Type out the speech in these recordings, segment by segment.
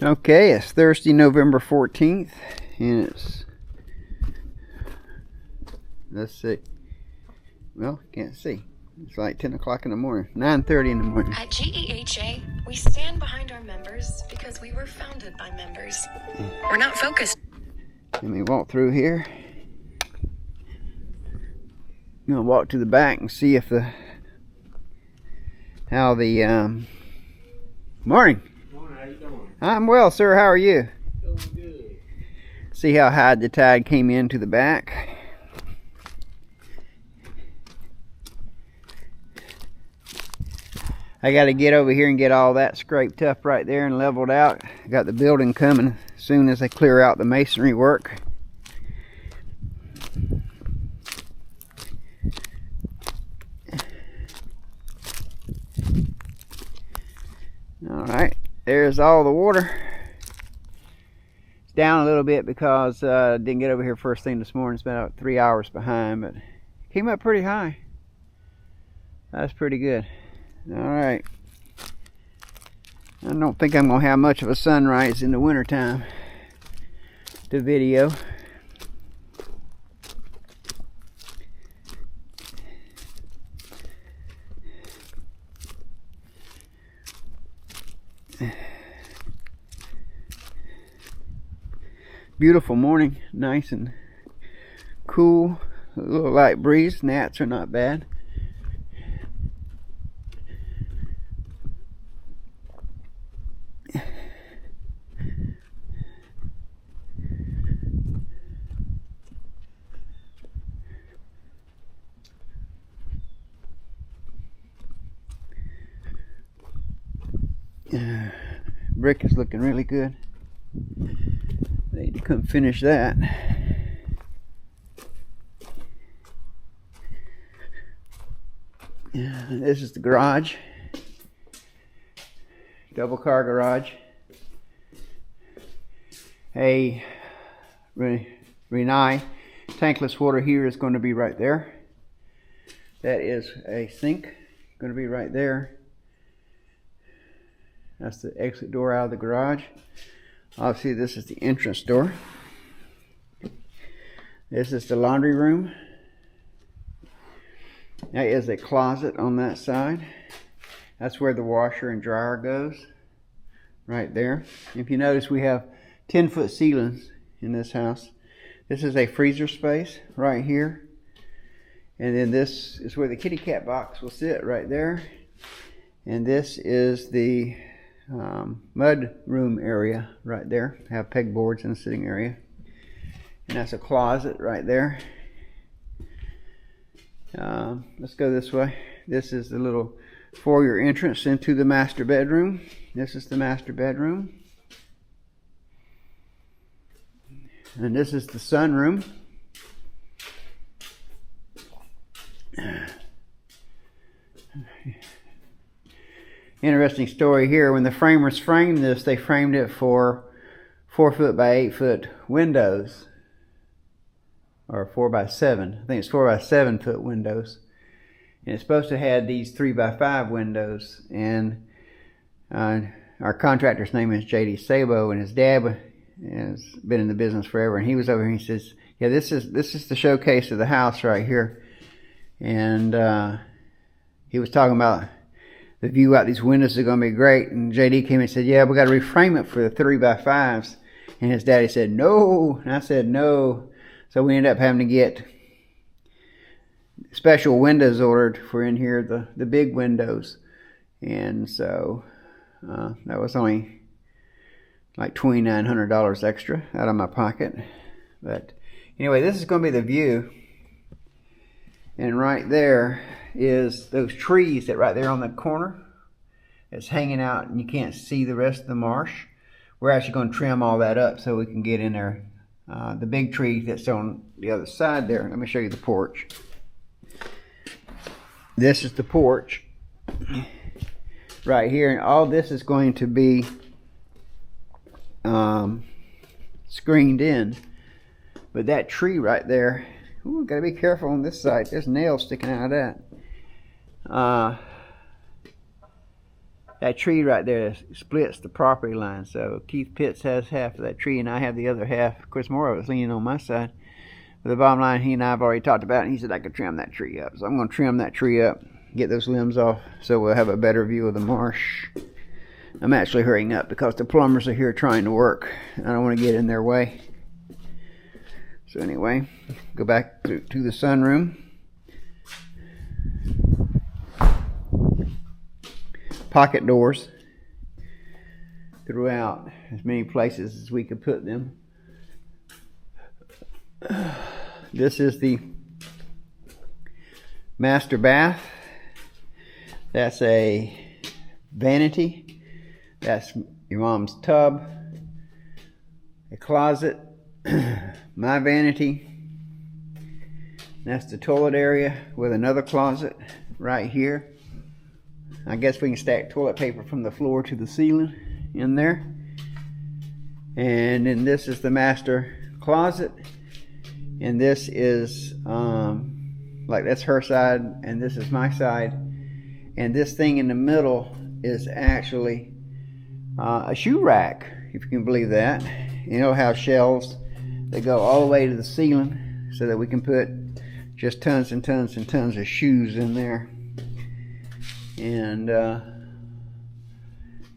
Okay, it's Thursday, November 14th, and it's, let's see, well, can't see. It's like 10 o'clock in the morning, 9:30 in the morning. At GEHA, we stand behind our members because we were founded by members. We're not focused. Let me walk through here. I'm gonna walk to the back and see if how the morning. How you doing? I'm well, sir. How are you? Doing good. See how high the tide came into the back. I got to get over here and get all that scraped up right there and leveled out. I got the building coming as soon as I clear out the masonry work. Alright, there's all the water. It's down a little bit because I didn't get over here first thing this morning. It's been about 3 hours behind, but it came up pretty high. That's pretty good. Alright. I don't think I'm going to have much of a sunrise in the wintertime to video. Beautiful morning, nice and cool, a little light breeze, gnats are not bad. Brick is looking really good. Need to come finish that. This is the garage. Double car garage. A Renai tankless water heater is going to be right there. That is a sink going to be right there. That's the exit door out of the garage. Obviously this is the entrance door. This is the laundry room. That is a closet on that side. That's where the washer and dryer goes. Right there. If you notice, we have 10-foot ceilings in this house. This is a freezer space right here. And then this is where the kitty cat box will sit right there. And this is the mud room area right there. Have pegboards in the sitting area, and that's a closet right there. Let's go this way. This is the little foyer entrance into the master bedroom. This is the master bedroom, and this is the sunroom. Interesting story here. When the framers framed this, they framed it for 4-foot by 8-foot windows, or 4 by 7. I think it's 4 by 7-foot windows, and it's supposed to have these 3 by 5 windows. And our contractor's name is J.D. Sabo, and his dad has been in the business forever. And he was over here and he says, "Yeah, this is the showcase of the house right here." And he was talking about the view out these windows is going to be great. And JD came and said, "Yeah, we got to reframe it for the 3 by 5s. And his daddy said, "No." And I said, "No." So we ended up having to get special windows ordered for in here, the big windows. And so that was only like $2,900 extra out of my pocket. But anyway, this is going to be the view. And right there is those trees that right there on the corner that's hanging out, and you can't see the rest of the marsh. We're actually going to trim all that up so we can get in there. The big tree that's on the other side there. Let me show you the porch. This is the porch right here, and all this is going to be screened in. But that tree right there, ooh, gotta be careful on this side. There's nails sticking out of that. that tree right there splits the property line. So Keith Pitts has half of that tree, and I have the other half. Of course, more of it's leaning on my side. But the bottom line, he and I have already talked about it, and he said I could trim that tree up. So I'm going to trim that tree up, get those limbs off, so we'll have a better view of the marsh. I'm actually hurrying up because the plumbers are here trying to work. I don't want to get in their way. So anyway, go back to the sunroom. Pocket doors throughout as many places as we could put them. This is the master bath. That's a vanity. That's your mom's tub. A closet. My vanity. That's the toilet area with another closet right here. I guess we can stack toilet paper from the floor to the ceiling in there. And then this is the master closet. And this is like that's her side and this is my side. And this thing in the middle is actually a shoe rack, if you can believe that. You know how shelves, they go all the way to the ceiling so that we can put just tons and tons and tons of shoes in there. And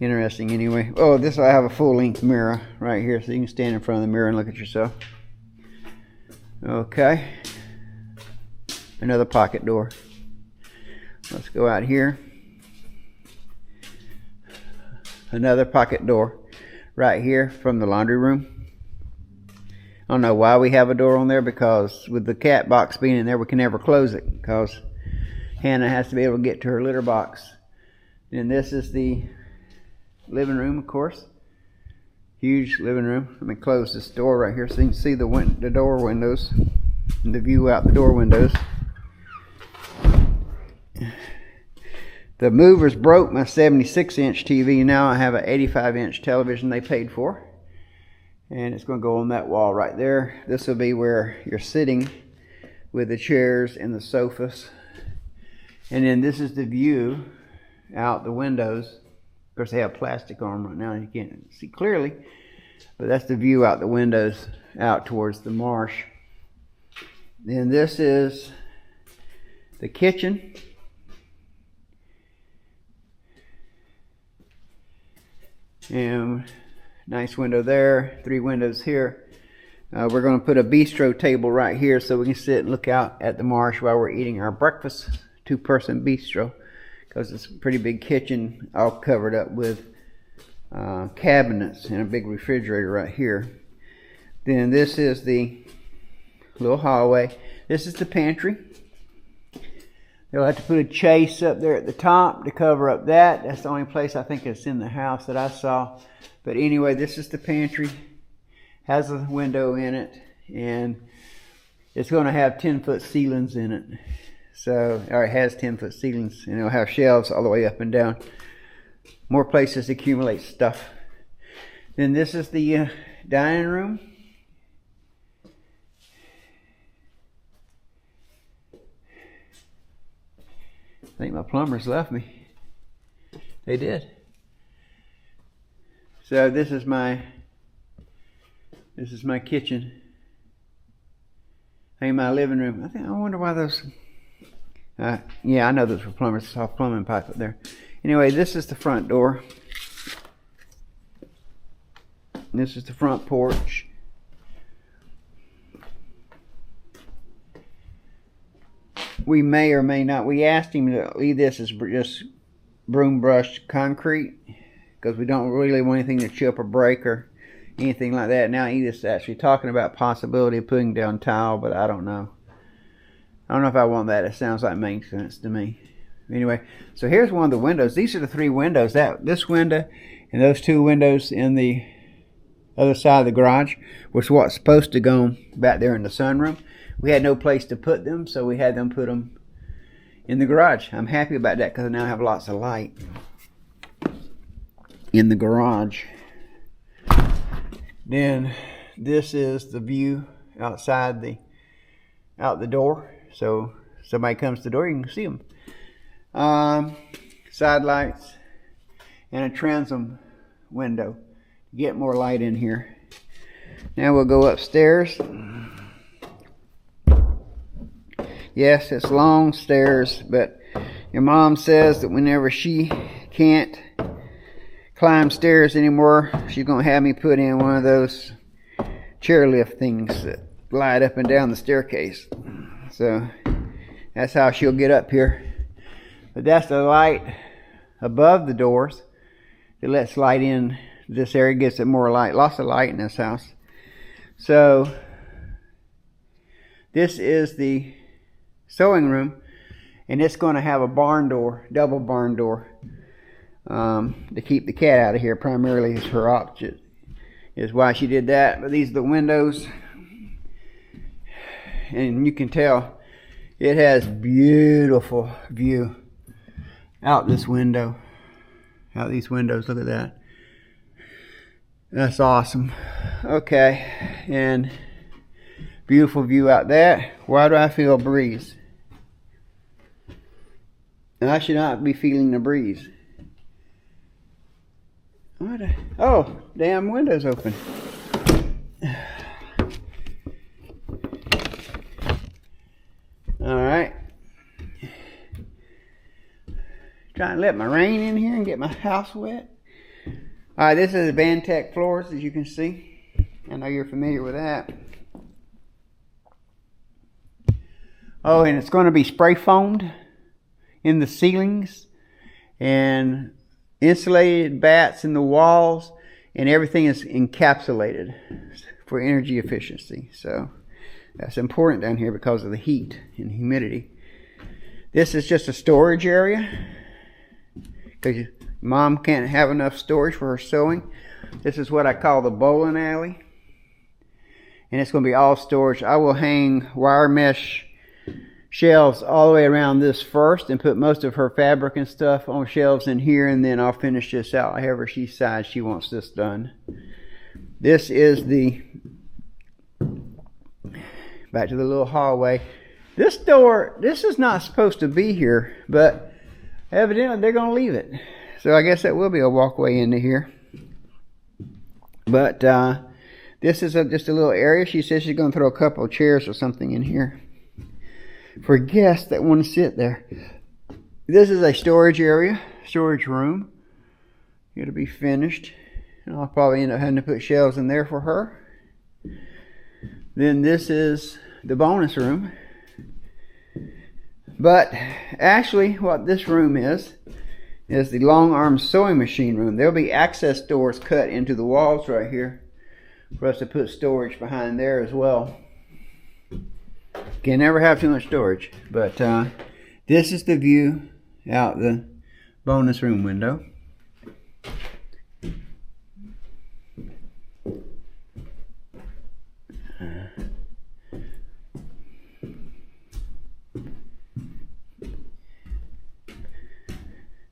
interesting anyway. Oh, this I have a full-length mirror right here, so you can stand in front of the mirror and look at yourself. Okay, another pocket door. Let's go out here. Another pocket door right here from the laundry room. I don't know why we have a door on there, because with the cat box being in there, we can never close it because Hannah has to be able to get to her litter box. And this is the living room, of course. Huge living room. Let me close this door right here so you can see the door windows and the view out the door windows. The movers broke my 76-inch TV. Now I have an 85-inch television they paid for. And it's going to go on that wall right there. This will be where you're sitting with the chairs and the sofas. And then this is the view out the windows. Of course, they have plastic on them right now, and you can't see clearly. But that's the view out the windows out towards the marsh. Then this is the kitchen. And nice window there, 3 windows here. We're going to put a bistro table right here so we can sit and look out at the marsh while we're eating our breakfast. 2-person bistro, because it's a pretty big kitchen, all covered up with cabinets and a big refrigerator right here. Then this is the little hallway. This is the pantry. They'll have to put a chase up there at the top to cover up that. That's the only place I think it's in the house that I saw. But anyway, this is the pantry. Has a window in it, and it's going to have 10-foot ceilings in it. So, or it has 10-foot ceilings, and it'll have shelves all the way up and down. More places to accumulate stuff. Then this is the dining room. I think my plumbers left me. They did. So this is my kitchen. Hey, my living room. I wonder why those. Yeah, I know those were plumbers. Soft plumbing pipe up there. Anyway, this is the front door. This is the front porch. We may or may not. We asked him to leave this as just broom brushed concrete because we don't really want anything to chip or break or anything like that. Now Edith's actually talking about possibility of putting down tile, but I don't know. I don't know if I want that. It sounds like maintenance to me. Anyway, so here's one of the windows. These are the 3 windows. This window and those 2 windows in the other side of the garage was what's supposed to go back there in the sunroom. We had no place to put them, so we had them put them in the garage. I'm happy about that because I now have lots of light in the garage. Then this is the view outside out the door. So somebody comes to the door, you can see them. Side lights. and a transom window to get more light in here. Now we'll go upstairs. Yes, it's long stairs, but your mom says that whenever she can't climb stairs anymore, she's going to have me put in one of those chairlift things that glide up and down the staircase. So that's how she'll get up here. But that's the light above the doors. It lets light in this area, gets it more light. Lots of light in this house. So this is the sewing room, and it's going to have a barn door, double barn door, to keep the cat out of here. Primarily is her object, is why she did that. But these are the windows, and you can tell it has beautiful view out this window, out these windows. Look at that. That's awesome. Okay, and beautiful view out there. Why do I feel a breeze? And I should not be feeling the breeze. What? Oh, damn window's open. All right. Trying to let my rain in here and get my house wet. All right, this is Vantech floors, as you can see. I know you're familiar with that. Oh, and it's going to be spray foamed in the ceilings and insulated bats in the walls, and everything is encapsulated for energy efficiency. So that's important down here because of the heat and humidity. This is just a storage area because Mom can't have enough storage for her sewing. This is what I call the bowling alley, and it's going to be all storage. I will hang wire mesh shelves all the way around this first and put most of her fabric and stuff on shelves in here, and then I'll finish this out however she decides she wants this done. This is the back to the little hallway. This door, this is not supposed to be here, but evidently they're going to leave it. So I guess that will be a walkway into here. But this is just a little area. She says she's going to throw a couple of chairs or something in here for guests that want to sit there. This is a storage area, storage room. It'll be finished, and I'll probably end up having to put shelves in there for her. Then this is the bonus room. But actually what this room is the long arm sewing machine room. There'll be access doors cut into the walls right here for us to put storage behind there as well. Can never have too much storage. But this is the view out the bonus room window.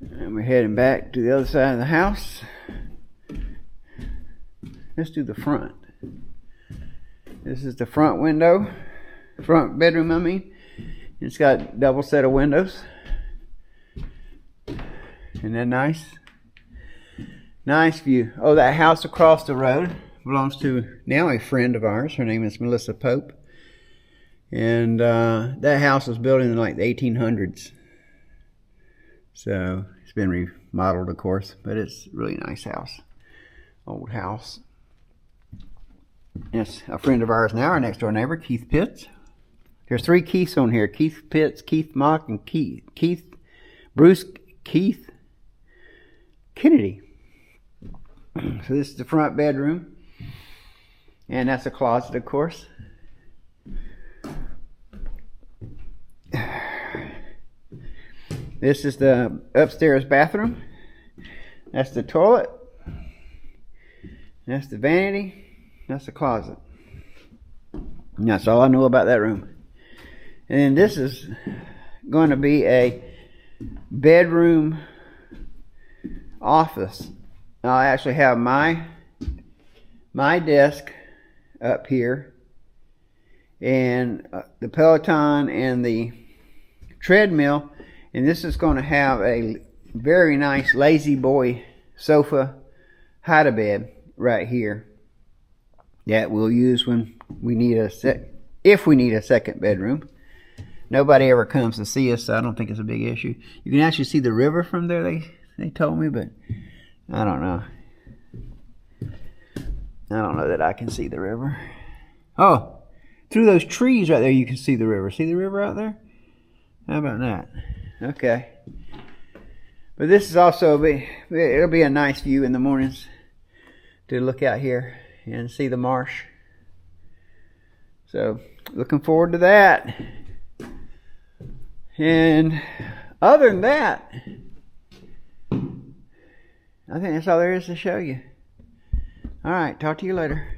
And we're heading back to the other side of the house. Let's do the front. This is the front window. Front bedroom, I mean. It's got a double set of windows. Isn't that nice? Nice view. Oh, that house across the road belongs to now a friend of ours. Her name is Melissa Pope. And that house was built in like the 1800s. So it's been remodeled, of course, but it's a really nice house. Old house. It's a friend of ours now, our next door neighbor, Keith Pitts. There's 3 Keiths on here. Keith Pitts, Keith Mock, and Keith Kennedy. So this is the front bedroom. And that's a closet, of course. This is the upstairs bathroom. That's the toilet. That's the vanity. That's the closet. And that's all I know about that room. And then this is going to be a bedroom office. I actually have my desk up here, and the Peloton and the treadmill, and this is going to have a very nice lazy boy sofa hide-a-bed right here that we'll use when we need if we need a second bedroom. Nobody ever comes to see us, so I don't think it's a big issue. You can actually see the river from there, they told me, but I don't know. I don't know that I can see the river. Oh, through those trees right there you can see the river. See the river out there? How about that? Okay. But this is also it'll be a nice view in the mornings to look out here and see the marsh. So, looking forward to that. And other than that, I think that's all there is to show you. All right, talk to you later.